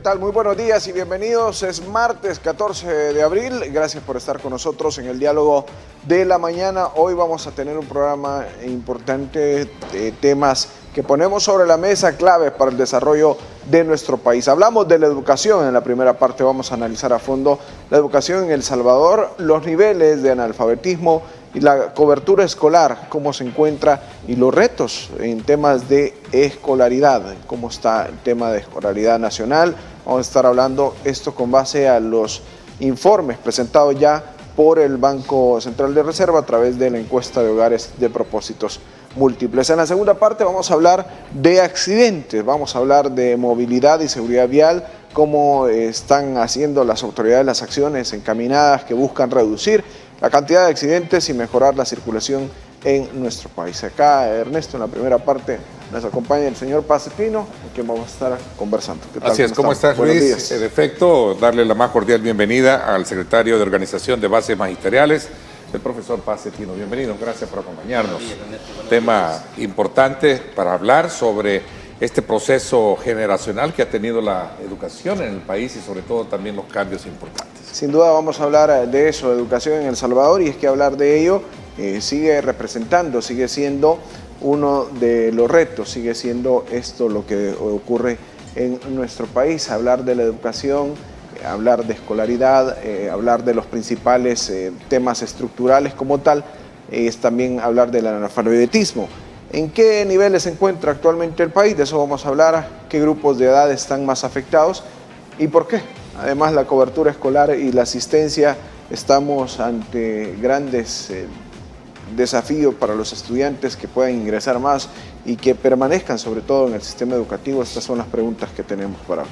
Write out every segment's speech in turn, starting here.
tal? Muy buenos días y bienvenidos. Es martes 14 de abril. Gracias por estar con nosotros en el Diálogo de la Mañana. Hoy vamos a tener un programa importante de temas que ponemos sobre la mesa, claves para el desarrollo de nuestro país. Hablamos de la educación. En la primera parte vamos a analizar a fondo la educación en El Salvador, los niveles de analfabetismo y la cobertura escolar, cómo se encuentra, y los retos en temas de escolaridad, cómo está el tema de escolaridad nacional. Vamos a estar hablando esto con base a los informes presentados ya por el Banco Central de Reserva a través de la encuesta de hogares de propósitos múltiples. En la segunda parte vamos a hablar de accidentes, vamos a hablar de movilidad y seguridad vial, cómo están haciendo las autoridades las acciones encaminadas que buscan reducir la cantidad de accidentes y mejorar la circulación en nuestro país. Acá, Ernesto, en la primera parte nos acompaña el señor Paz Espino, con quien vamos a estar conversando. ¿Qué tal? Así es, ¿cómo estás, Luis? Días. En efecto, darle la más cordial bienvenida al secretario de Organización de Bases Magisteriales, el profesor Paz Espino. Bienvenido, gracias por acompañarnos. Tema importante para hablar sobre este proceso generacional que ha tenido la educación en el país y sobre todo también los cambios importantes. Sin duda vamos a hablar de eso, de educación en El Salvador, y es que hablar de ello sigue representando, sigue siendo uno de los retos, sigue siendo esto lo que ocurre en nuestro país. Hablar de la educación, hablar de escolaridad, hablar de los principales temas estructurales como tal, es también hablar del analfabetismo. ¿En qué niveles se encuentra actualmente el país? De eso vamos a hablar, qué grupos de edad están más afectados y por qué. Además, la cobertura escolar y la asistencia, estamos ante grandes desafíos para los estudiantes que puedan ingresar más y que permanezcan sobre todo en el sistema educativo. Estas son las preguntas que tenemos para hoy.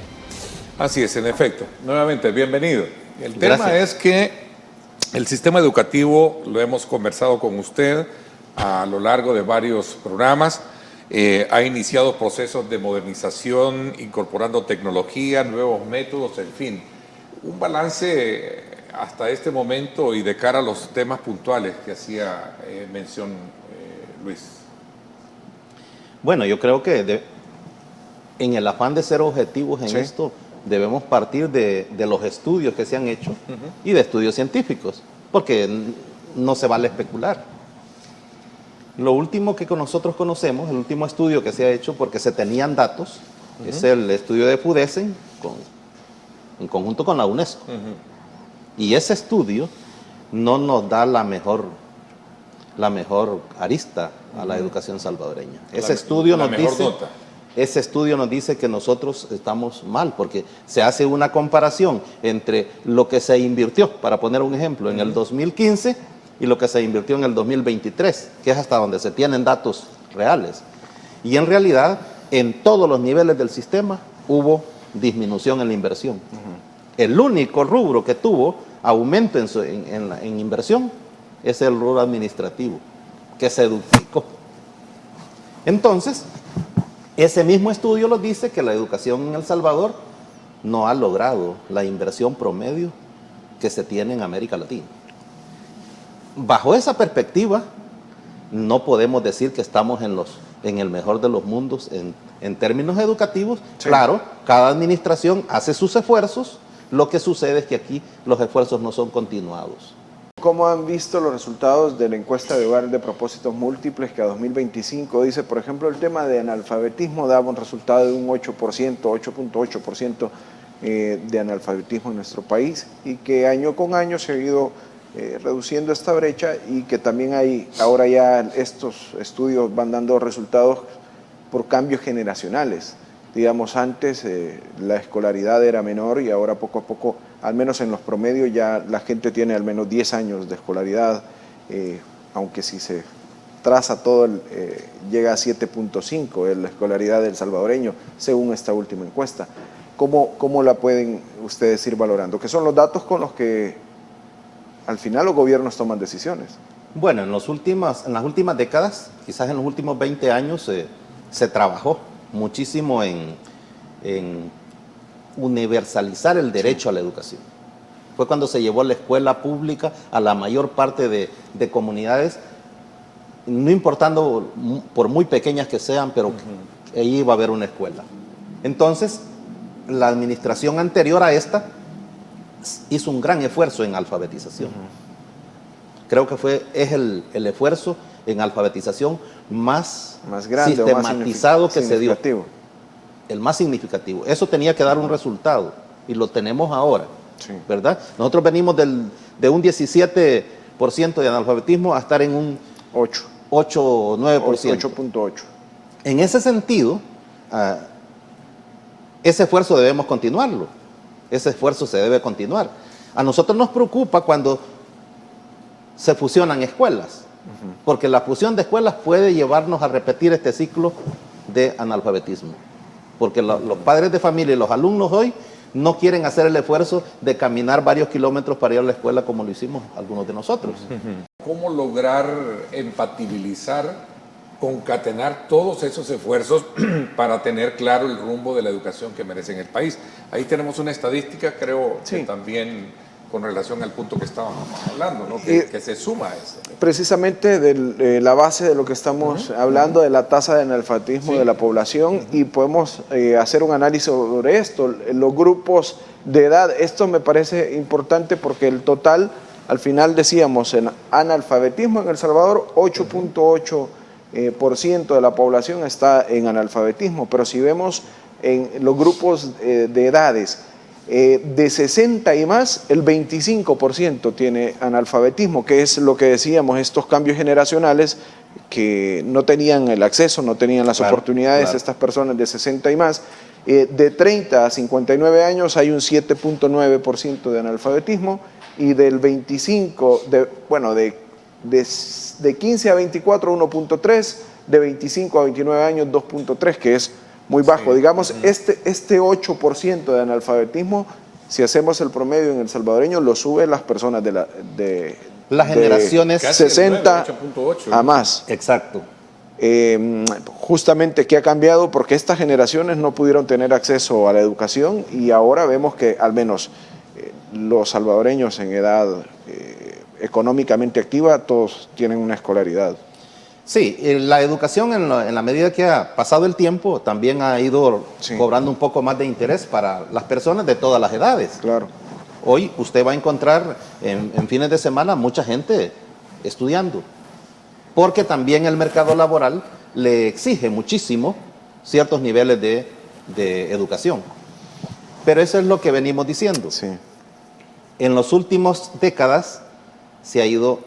Así es, en efecto. Nuevamente, bienvenido. El tema es que el sistema educativo, lo hemos conversado con usted a lo largo de varios programas, ha iniciado procesos de modernización, incorporando tecnología, nuevos métodos, en fin. Un balance hasta este momento y de cara a los temas puntuales que hacía mención Luis. Bueno, yo creo que en el afán de ser objetivos en esto, debemos partir de los estudios que se han hecho y de estudios científicos, porque no se vale especular. Lo último que nosotros conocemos, el último estudio que se ha hecho porque se tenían datos, es el estudio de FUDESEN en conjunto con la UNESCO. Y ese estudio no nos da la mejor arista a la educación salvadoreña. Ese estudio nos dice que nosotros estamos mal, porque se hace una comparación entre lo que se invirtió, para poner un ejemplo, en el 2015 y lo que se invirtió en el 2023, que es hasta donde se tienen datos reales. Y en realidad, en todos los niveles del sistema hubo disminución en la inversión. El único rubro que tuvo aumento en inversión es el rubro administrativo, que se duplicó. Entonces, ese mismo estudio nos dice que la educación en El Salvador no ha logrado la inversión promedio que se tiene en América Latina. Bajo esa perspectiva, no podemos decir que estamos en el mejor de los mundos en términos educativos. Sí. Claro, cada administración hace sus esfuerzos, lo que sucede es que aquí los esfuerzos no son continuados. ¿Cómo han visto los resultados de la encuesta de hogares de propósitos múltiples que a 2025 dice, por ejemplo, el tema de analfabetismo daba un resultado de un 8%, 8.8% de analfabetismo en nuestro país, y que año con año se ha ido reduciendo esta brecha, y que también ahora ya estos estudios van dando resultados por cambios generacionales? Digamos, antes la escolaridad era menor y ahora poco a poco, al menos en los promedios, ya la gente tiene al menos 10 años de escolaridad, aunque si se traza todo, llega a 7.5 la escolaridad del salvadoreño, según esta última encuesta. ¿Cómo la pueden ustedes ir valorando? Que son los datos con los que al final los gobiernos toman decisiones. Bueno, en las últimas décadas, quizás en los últimos 20 años, se trabajó muchísimo en universalizar el derecho a la educación. Fue cuando se llevó la escuela pública a la mayor parte de comunidades, no importando por muy pequeñas que sean, pero ahí iba a haber una escuela. Entonces, la administración anterior a esta hizo un gran esfuerzo en alfabetización. Creo que es el esfuerzo en alfabetización más grande, sistematizado más que se dio. El más significativo. Eso tenía que dar un resultado y lo tenemos ahora, ¿verdad? Nosotros venimos de un 17% de analfabetismo a estar en un 8 o 9%. 8.8. En ese sentido, ese esfuerzo debemos continuarlo. Ese esfuerzo se debe continuar. A nosotros nos preocupa cuando se fusionan escuelas, porque la fusión de escuelas puede llevarnos a repetir este ciclo de analfabetismo. Porque los padres de familia y los alumnos hoy no quieren hacer el esfuerzo de caminar varios kilómetros para ir a la escuela como lo hicimos algunos de nosotros. ¿Cómo lograr empatibilizar, concatenar todos esos esfuerzos para tener claro el rumbo de la educación que merece en el país? Ahí tenemos una estadística, creo, que también con relación al punto que estábamos hablando, ¿no? que se suma a ese. Precisamente de la base de lo que estamos hablando, de la tasa de analfabetismo de la población, y podemos hacer un análisis sobre esto, los grupos de edad. Esto me parece importante porque el total, al final decíamos, en analfabetismo en El Salvador, 8.8% de la población está en analfabetismo, pero si vemos en los grupos de edades, de 60 y más, el 25% tiene analfabetismo, que es lo que decíamos, estos cambios generacionales que no tenían el acceso, no tenían las oportunidades, estas personas de 60 y más. De 30 a 59 años hay un 7.9% de analfabetismo, y del 25, de 15 a 24, 1.3, de 25 a 29 años, 2.3, que es muy bajo. Digamos, este 8% de analfabetismo, si hacemos el promedio en el salvadoreño, lo sube las personas de las generaciones 60 a más. Exacto. Justamente, ¿qué ha cambiado? Porque estas generaciones no pudieron tener acceso a la educación, y ahora vemos que al menos los salvadoreños en edad económicamente activa, todos tienen una escolaridad. Sí, la educación en la medida que ha pasado el tiempo también ha ido cobrando un poco más de interés para las personas de todas las edades. Claro. Hoy usted va a encontrar en fines de semana mucha gente estudiando, porque también el mercado laboral le exige muchísimo ciertos niveles de educación. Pero eso es lo que venimos diciendo. Sí. En las últimas décadas se ha ido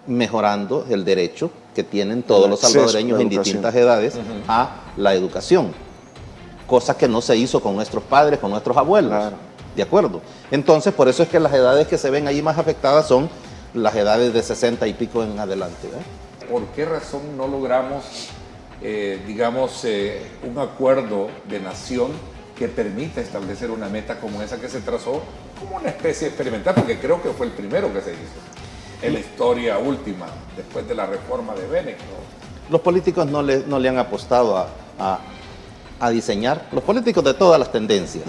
mejorando el derecho que tienen todos los salvadoreños en distintas edades a la educación, cosa que no se hizo con nuestros padres, con nuestros abuelos. Claro. ¿De acuerdo? Entonces, por eso es que las edades que se ven ahí más afectadas son las edades de 60 y pico en adelante. ¿Por qué razón no logramos, un acuerdo de nación que permita establecer una meta como esa que se trazó como una especie experimental? Porque creo que fue el primero que se hizo en la historia última, después de la reforma de Benec, ¿no? Los políticos no le han apostado a diseñar, los políticos de todas las tendencias,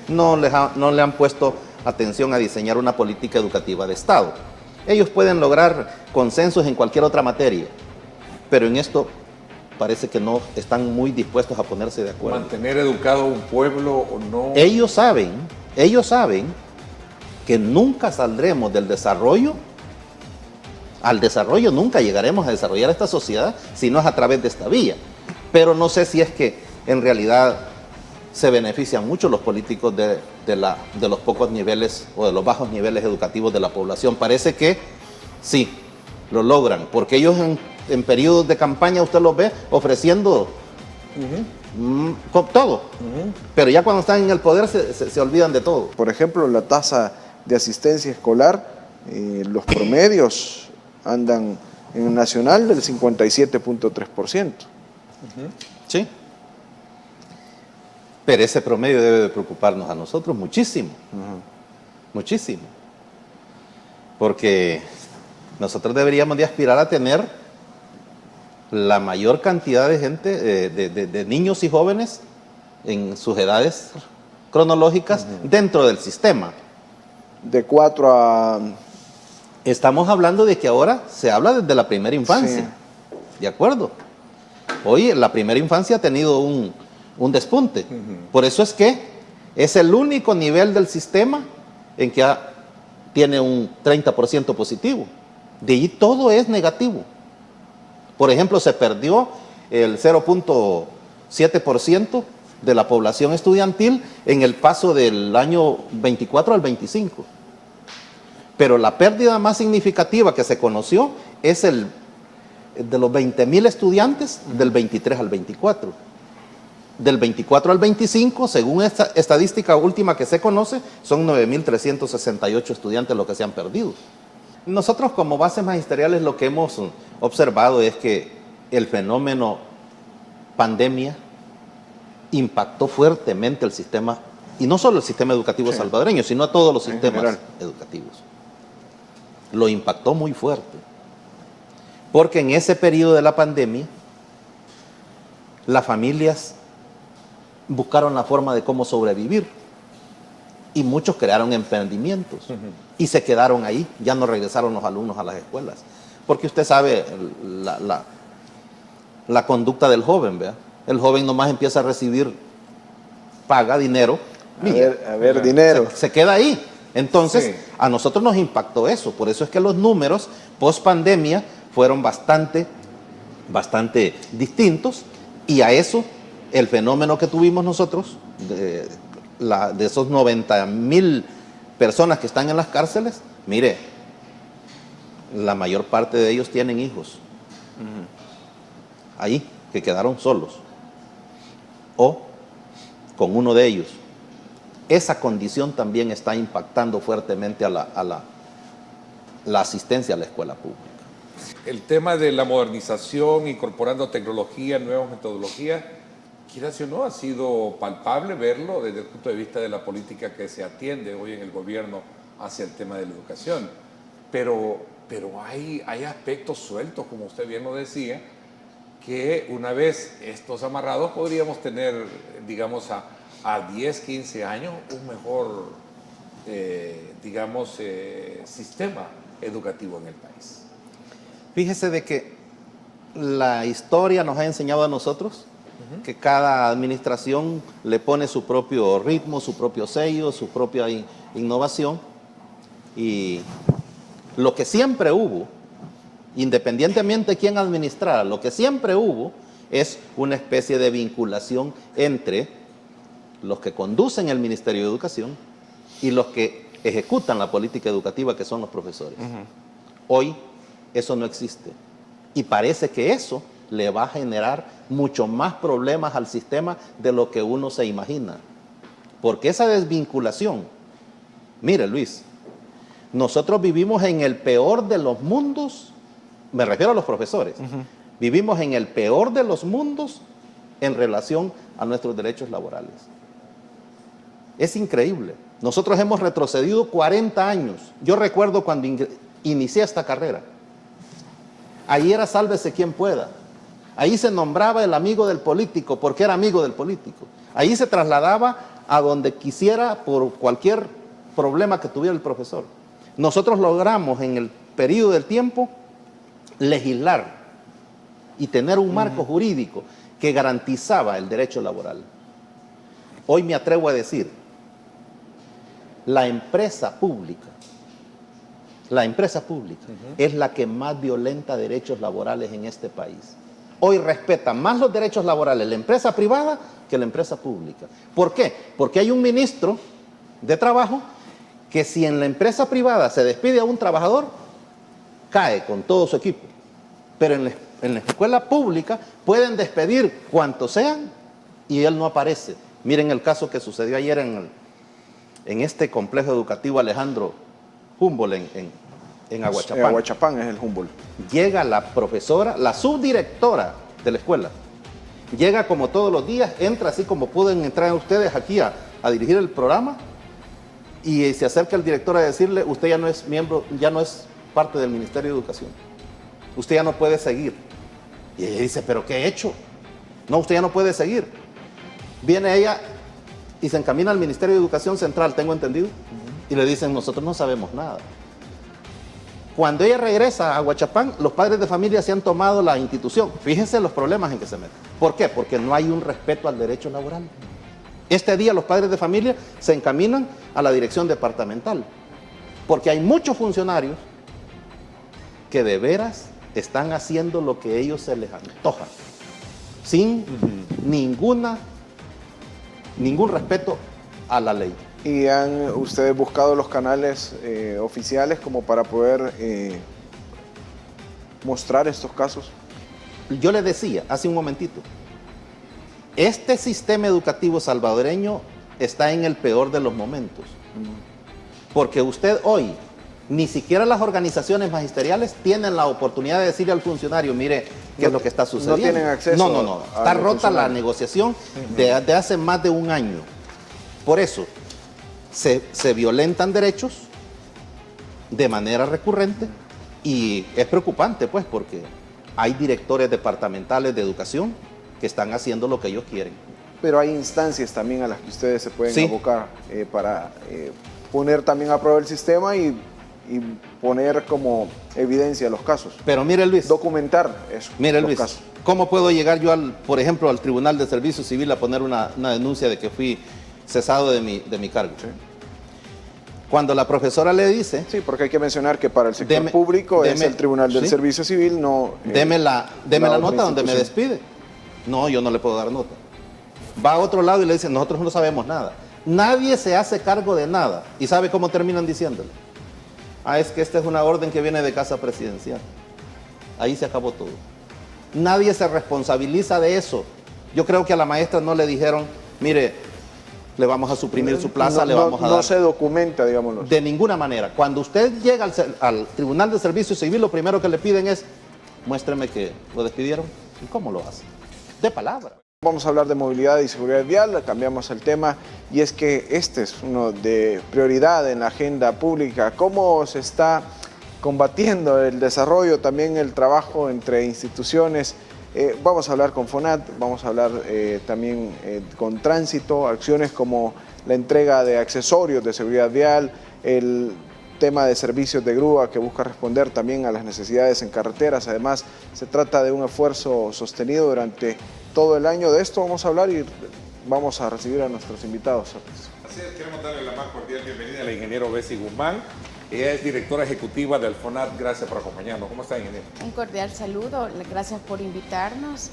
no le han puesto atención a diseñar una política educativa de Estado. Ellos pueden lograr consensos en cualquier otra materia, pero en esto parece que no están muy dispuestos a ponerse de acuerdo. ¿Mantener educado a un pueblo o no? Ellos saben que nunca saldremos del desarrollo. Al desarrollo nunca llegaremos a desarrollar esta sociedad si no es a través de esta vía. Pero no sé si es que en realidad se benefician mucho los políticos de los pocos niveles o de los bajos niveles educativos de la población. Parece que sí, lo logran, porque ellos en periodos de campaña usted los ve ofreciendo todo, pero ya cuando están en el poder se olvidan de todo. Por ejemplo, la tasa de asistencia escolar, los promedios andan en el nacional del 57.3%. Sí. Pero ese promedio debe de preocuparnos a nosotros muchísimo, muchísimo. Porque nosotros deberíamos de aspirar a tener la mayor cantidad de gente, de niños y jóvenes en sus edades cronológicas dentro del sistema. De 4 a... Estamos hablando de que ahora se habla desde la primera infancia, ¿de acuerdo? Hoy la primera infancia ha tenido un despunte. Por eso es que Es el único nivel del sistema en que tiene un 30% positivo. De ahí todo es negativo. Por ejemplo, se perdió el 0.7% de la población estudiantil en el paso del año 24 al 25. Pero la pérdida más significativa que se conoció es el de los 20,000 estudiantes del 23 al 24. Del 24 al 25, según esta estadística última que se conoce, son 9,368 estudiantes los que se han perdido. Nosotros como bases magisteriales lo que hemos observado es que el fenómeno pandemia impactó fuertemente el sistema, y no solo el sistema educativo salvadoreño, sino a todos los sistemas educativos. Lo impactó muy fuerte, porque en ese periodo de la pandemia, las familias buscaron la forma de cómo sobrevivir, y muchos crearon emprendimientos, y se quedaron ahí, ya no regresaron los alumnos a las escuelas, porque usted sabe la conducta del joven, ¿verdad? El joven nomás empieza a recibir, paga dinero, a ver dinero. Se queda ahí. Entonces, a nosotros nos impactó eso. Por eso es que los números post pandemia fueron bastante distintos, y a eso el fenómeno que tuvimos nosotros de esos 90,000 personas que están en las cárceles, mire, la mayor parte de ellos tienen hijos ahí, que quedaron solos o con uno de ellos. Esa condición también está impactando fuertemente a la asistencia a la escuela pública. El tema de la modernización, incorporando tecnología, nuevas metodologías, quieras o no, ha sido palpable verlo desde el punto de vista de la política que se atiende hoy en el gobierno hacia el tema de la educación. Pero hay aspectos sueltos, como usted bien lo decía, que una vez estos amarrados podríamos tener, digamos, a 10, 15 años un mejor, sistema educativo en el país. Fíjese de que la historia nos ha enseñado a nosotros que cada administración le pone su propio ritmo, su propio sello, su propia innovación, y lo que siempre hubo, independientemente de quién administrara, lo que siempre hubo es una especie de vinculación entre los que conducen el Ministerio de Educación y los que ejecutan la política educativa, que son los profesores. Hoy eso no existe, y parece que eso le va a generar mucho más problemas al sistema de lo que uno se imagina, porque esa desvinculación, mire Luis, nosotros vivimos en el peor de los mundos, me refiero a los profesores, vivimos en el peor de los mundos en relación a nuestros derechos laborales. Es increíble. Nosotros hemos retrocedido 40 años. Yo recuerdo cuando inicié esta carrera. Ahí era sálvese quien pueda. Ahí se nombraba el amigo del político porque era amigo del político. Ahí se trasladaba a donde quisiera por cualquier problema que tuviera el profesor. Nosotros logramos en el periodo del tiempo legislar y tener un marco jurídico que garantizaba el derecho laboral. Hoy me atrevo a decir, la empresa pública es la que más violenta derechos laborales en este país. Hoy respeta más los derechos laborales la empresa privada que la empresa pública. ¿Por qué? Porque hay un ministro de trabajo que si en la empresa privada se despide a un trabajador, cae con todo su equipo. Pero en la escuela pública pueden despedir cuantos sean y él no aparece. Miren el caso que sucedió ayer en este complejo educativo Alejandro Humboldt en Aguachapán. Aguachapán es el Humboldt. Llega la profesora, la subdirectora de la escuela, llega como todos los días, entra así como pueden entrar ustedes aquí a dirigir el programa, y se acerca el director a decirle, usted ya no es miembro, ya no es parte del Ministerio de Educación, usted ya no puede seguir. Y ella dice, ¿pero qué he hecho? No, usted ya no puede seguir. Viene ella y se encamina al Ministerio de Educación Central, tengo entendido, y le dicen, nosotros no sabemos nada. Cuando ella regresa a Aguachapán, los padres de familia se han tomado la institución. Fíjense los problemas en que se meten. ¿Por qué? Porque no hay un respeto al derecho laboral. Este día los padres de familia se encaminan a la dirección departamental, porque hay muchos funcionarios que de veras están haciendo lo que a ellos se les antoja, sin ningún respeto a la ley. ¿Y han ustedes buscado los canales oficiales como para poder mostrar estos casos? Yo le decía hace un momentito, este sistema educativo salvadoreño está en el peor de los momentos, porque usted hoy, ni siquiera las organizaciones magisteriales tienen la oportunidad de decirle al funcionario, mire, qué es lo que está sucediendo. No tienen acceso. No. Está rota la negociación de hace más de un año. Por eso, se violentan derechos de manera recurrente y es preocupante, pues, porque hay directores departamentales de educación que están haciendo lo que ellos quieren. Pero hay instancias también a las que ustedes se pueden abocar para poner también a prueba el sistema y poner como evidencia los casos. Pero mire, Luis. Documentar eso. Mire, Luis, casos. ¿Cómo puedo llegar yo, por ejemplo, al Tribunal de Servicio Civil a poner una denuncia de que fui cesado de mi cargo? Sí. Cuando la profesora le dice... Sí, porque hay que mencionar que para el sector público es el Tribunal del Servicio Civil, no... Deme la nota donde me despide. No, yo no le puedo dar nota. Va a otro lado y le dice, nosotros no sabemos nada. Nadie se hace cargo de nada. ¿Y sabe cómo terminan diciéndole? Es que esta es una orden que viene de casa presidencial. Ahí se acabó todo. Nadie se responsabiliza de eso. Yo creo que a la maestra no le dijeron, mire, le vamos a suprimir su plaza, le vamos a dar... No se documenta, digámoslo. De ninguna manera. Cuando usted llega al Tribunal de Servicio Civil, lo primero que le piden es, muéstreme que lo despidieron. ¿Y cómo lo hace? De palabra. Vamos a hablar de movilidad y seguridad vial, cambiamos el tema, y es que este es uno de prioridad en la agenda pública. ¿Cómo se está combatiendo el desarrollo, también el trabajo entre instituciones? Vamos a hablar con FONAT, vamos a hablar también con Tránsito, acciones como la entrega de accesorios de seguridad vial, el tema de servicios de grúa que busca responder también a las necesidades en carreteras. Además, se trata de un esfuerzo sostenido durante todo el año. De esto vamos a hablar y vamos a recibir a nuestros invitados. Así es, queremos darle la más cordial bienvenida al ingeniero Bessie Guzmán. Ella es directora ejecutiva del FONAT. Gracias por acompañarnos. ¿Cómo está, ingeniero? Un cordial saludo, gracias por invitarnos.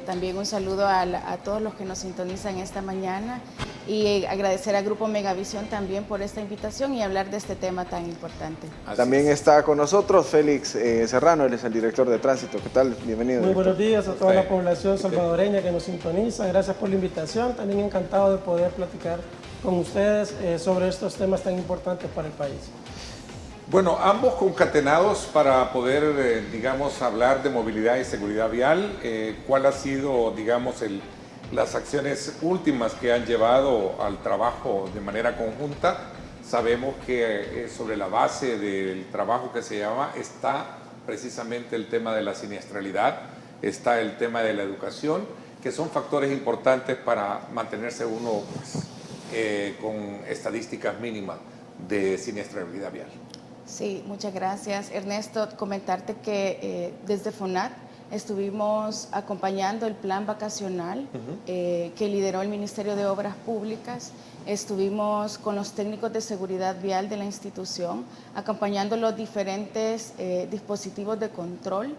También un saludo a todos los que nos sintonizan esta mañana y agradecer al Grupo Megavisión también por esta invitación y hablar de este tema tan importante. También está con nosotros Félix Serrano, él es el director de Tránsito. ¿Qué tal? Bienvenido. Muy buenos días a toda la población salvadoreña que nos sintoniza. Gracias por la invitación. También encantado de poder platicar con ustedes sobre estos temas tan importantes para el país. Bueno, ambos concatenados para poder, digamos, hablar de movilidad y seguridad vial. ¿Cuál ha sido, digamos, las acciones últimas que han llevado al trabajo de manera conjunta? Sabemos que sobre la base del trabajo que se llama está precisamente el tema de la siniestralidad, está el tema de la educación, que son factores importantes para mantenerse uno con estadísticas mínimas de siniestralidad vial. Sí, muchas gracias, Ernesto. Comentarte que desde FONAT estuvimos acompañando el plan vacacional que lideró el Ministerio de Obras Públicas. Estuvimos con los técnicos de seguridad vial de la institución, acompañando los diferentes dispositivos de control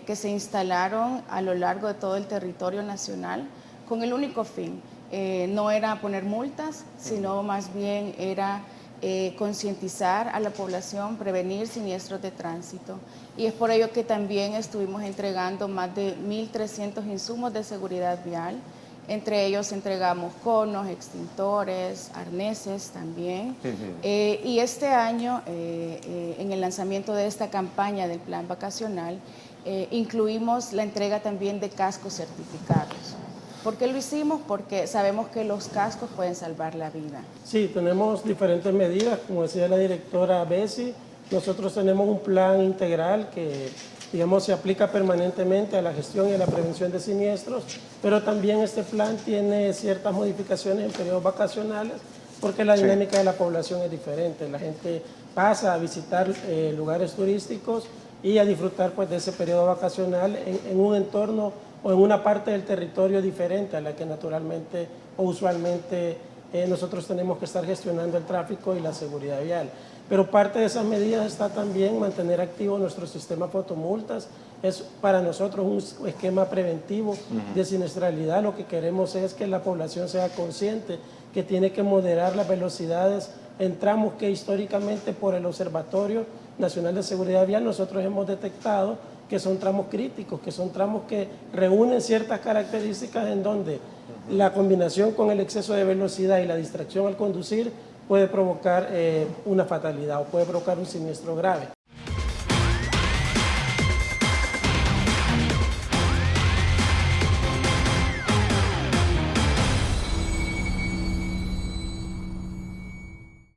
que se instalaron a lo largo de todo el territorio nacional con el único fin. No era poner multas, sino más bien era concientizar a la población, prevenir siniestros de tránsito. Y es por ello que también estuvimos entregando más de 1.300 insumos de seguridad vial. Entre ellos entregamos conos, extintores, arneses también. Y este año, en el lanzamiento de esta campaña del plan vacacional, incluimos la entrega también de cascos certificados. ¿Por qué lo hicimos? Porque sabemos que los cascos pueden salvar la vida. Sí, tenemos diferentes medidas, como decía la directora Bessie. Nosotros tenemos un plan integral que, digamos, se aplica permanentemente a la gestión y a la prevención de siniestros, pero también este plan tiene ciertas modificaciones en periodos vacacionales, porque la dinámica de la población es diferente. La gente pasa a visitar lugares turísticos y a disfrutar pues, de ese periodo vacacional en un entorno o en una parte del territorio diferente a la que naturalmente o usualmente nosotros tenemos que estar gestionando el tráfico y la seguridad vial. Pero parte de esas medidas está también mantener activo nuestro sistema fotomultas. Es para nosotros un esquema preventivo de siniestralidad. Lo que queremos es que la población sea consciente que tiene que moderar las velocidades en tramos que históricamente por el Observatorio Nacional de Seguridad Vial nosotros hemos detectado que son tramos críticos, que son tramos que reúnen ciertas características en donde la combinación con el exceso de velocidad y la distracción al conducir puede provocar una fatalidad o puede provocar un siniestro grave.